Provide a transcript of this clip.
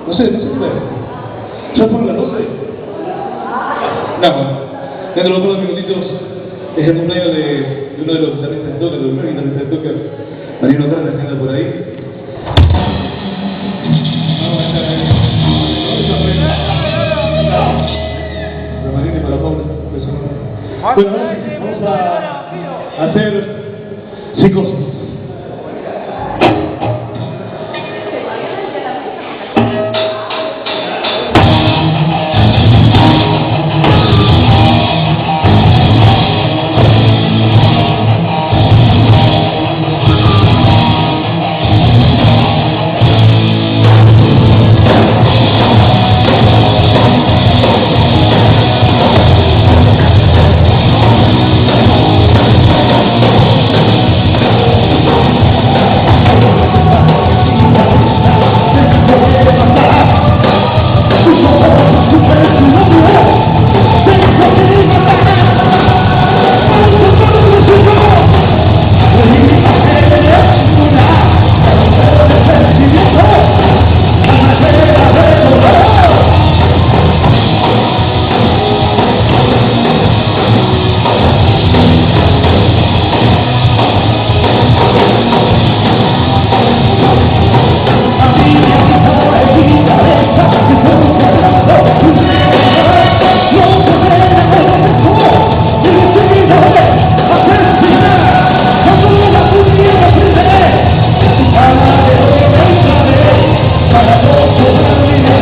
No sé puede. ¿Ya fueron las 12? No, dentro de unos minutitos es el cumpleaños de uno de los guitarristas de toque, de los primeros guitarristas de toque, Mariano Carnes, que anda por ahí. Para Mariano y para Paula. Bueno, vamos a hacer psicosis. Para